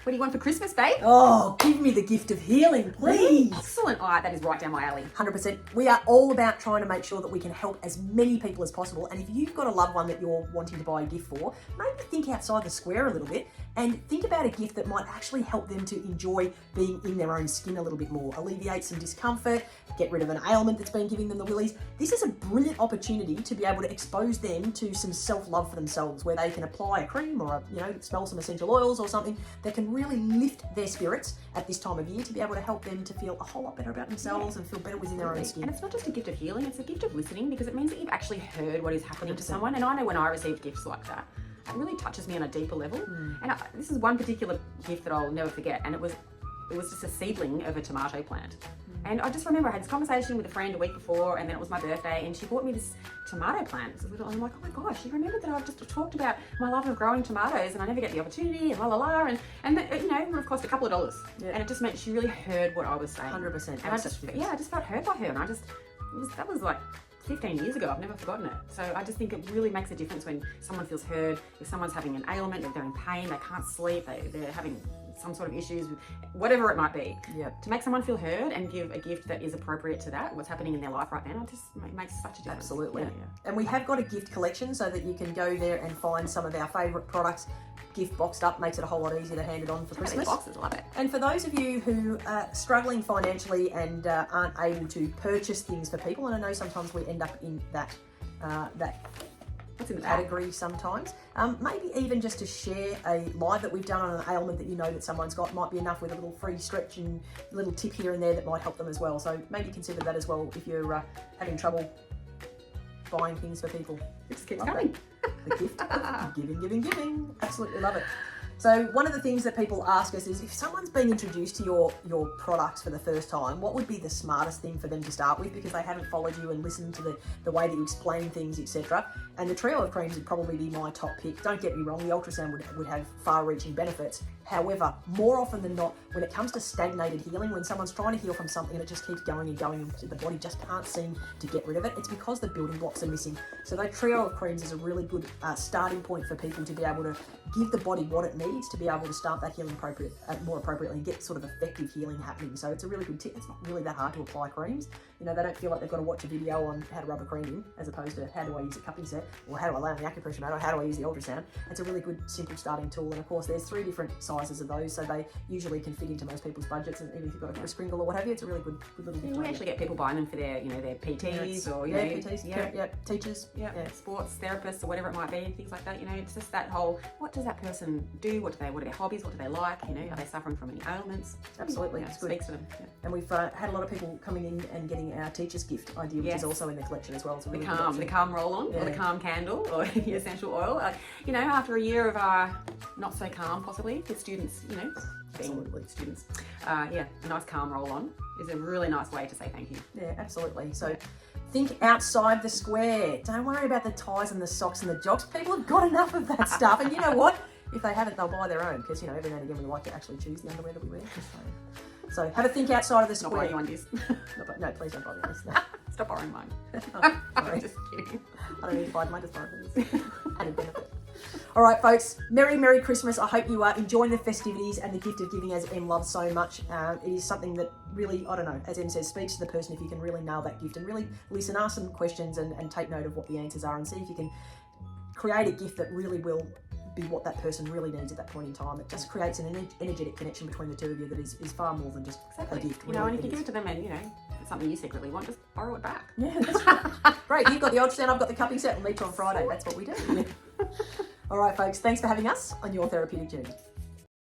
What do you want for Christmas, babe? Oh, give me the gift of healing, please. Excellent. All right, that is right down my alley. 100%. We are all about trying to make sure that we can help as many people as possible. And if you've got a loved one that you're wanting to buy a gift for, maybe think outside the square a little bit and think about a gift that might actually help them to enjoy being in their own skin a little bit more, alleviate some discomfort, get rid of an ailment that's been giving them the willies. This is a brilliant opportunity to be able to expose them to some self-love for themselves, where they can apply a cream or smell some essential oils or something that can really lift their spirits at this time of year, to be able to help them to feel a whole lot better about themselves and feel better within their own skin. And it's not just a gift of healing, it's a gift of listening, because it means that you've actually heard what is happening 100%. To someone. And I know when I received gifts like that, it really touches me on a deeper level. And this is one particular gift that I'll never forget, and it was just a seedling of a tomato plant. And I just remember I had this conversation with a friend a week before, and then it was my birthday, and she bought me this tomato plant. So I'm like, oh my gosh, she remembered that I've just talked about my love of growing tomatoes, and I never get the opportunity, and and it would have cost a couple of dollars. Yeah. And it just meant she really heard what I was saying. 100%. And I just felt heard by her, and that was like 15 years ago. I've never forgotten it. So I just think it really makes a difference when someone feels heard. If someone's having an ailment, if they're in pain, they can't sleep, they're having some sort of issues with whatever it might be. Yep. To make someone feel heard and give a gift that is appropriate to that, what's happening in their life right now, it just makes such a difference. Absolutely. Yeah. And we have got a gift collection so that you can go there and find some of our favourite products. Gift boxed up makes it a whole lot easier to hand it on for Christmas. Boxes, love it. And for those of you who are struggling financially and aren't able to purchase things for people, and I know sometimes we end up in that What's in the category sometimes, maybe even just to share a live that we've done on an ailment that you know that someone's got might be enough, with a little free stretch and a little tip here and there that might help them as well. So maybe consider that as well if you're having trouble buying things for people. It just keeps coming. The gift of giving. Absolutely love it. So one of the things that people ask us is, if someone's been introduced to your products for the first time, what would be the smartest thing for them to start with, because they haven't followed you and listened to the way that you explain things, etc. And the trio of creams would probably be my top pick. Don't get me wrong, the ultrasound would have far-reaching benefits. However, more often than not, when it comes to stagnated healing, when someone's trying to heal from something and it just keeps going and going, and the body just can't seem to get rid of it, it's because the building blocks are missing. So that trio of creams is a really good starting point for people to be able to give the body what it needs to be able to start that healing more appropriately and get sort of effective healing happening. So it's a really good tip. It's not really that hard to apply creams. They don't feel like they've got to watch a video on how to rub a cream in, as opposed to how do I use a cupping set, or how do I lay on the acupressure mat, or how do I use the ultrasound. It's a really good, simple starting tool. And of course, there's 3 different sizes of those, so they usually can fit into most people's budgets. And even if you've got a sprinkle or what have you, it's a really good little gift. We actually get people buying them for their PTs or PTs, teachers, sports therapists or whatever it might be, things like that. It's just that whole, what does that person do? What are their hobbies? What do they like? Are they suffering from any ailments? Absolutely, it's good. Speaks to them. Yeah. And we've had a lot of people coming in and getting our teacher's gift idea, which is also in the collection as well. So the calm roll-on, or the calm candle, or the essential oil. After a year of not so calm, possibly, with students, being students, a nice calm roll-on is a really nice way to say thank you. Yeah, absolutely. So think outside the square. Don't worry about the ties and the socks and the jocks. People have got enough of that stuff. And you know what? If they haven't, they'll buy their own, because every now and again we like to actually choose the underwear that we wear. So have a think outside of the square. Not buying one, this. No, please don't buy this. No. Stop borrowing mine. I'm just kidding. I don't need to buy mine, just borrow this. Added benefit. All right, folks. Merry Christmas. I hope you are enjoying the festivities and the gift of giving, as Em loves so much. It is something that really, I don't know, as Em says, speaks to the person if you can really nail that gift and really listen, ask some questions and take note of what the answers are, and see if you can create a gift that really will be what that person really needs at that point in time. It just creates an energetic connection between the two of you that is far more than just a gift. Really, and if you give it to them and, it's something you secretly want, just borrow it back. Yeah, that's right. Great, you've got the ultrasound, I've got the cupping set. We'll meet you on Friday. That's what we do. All right, folks, thanks for having us on your therapeutic journey.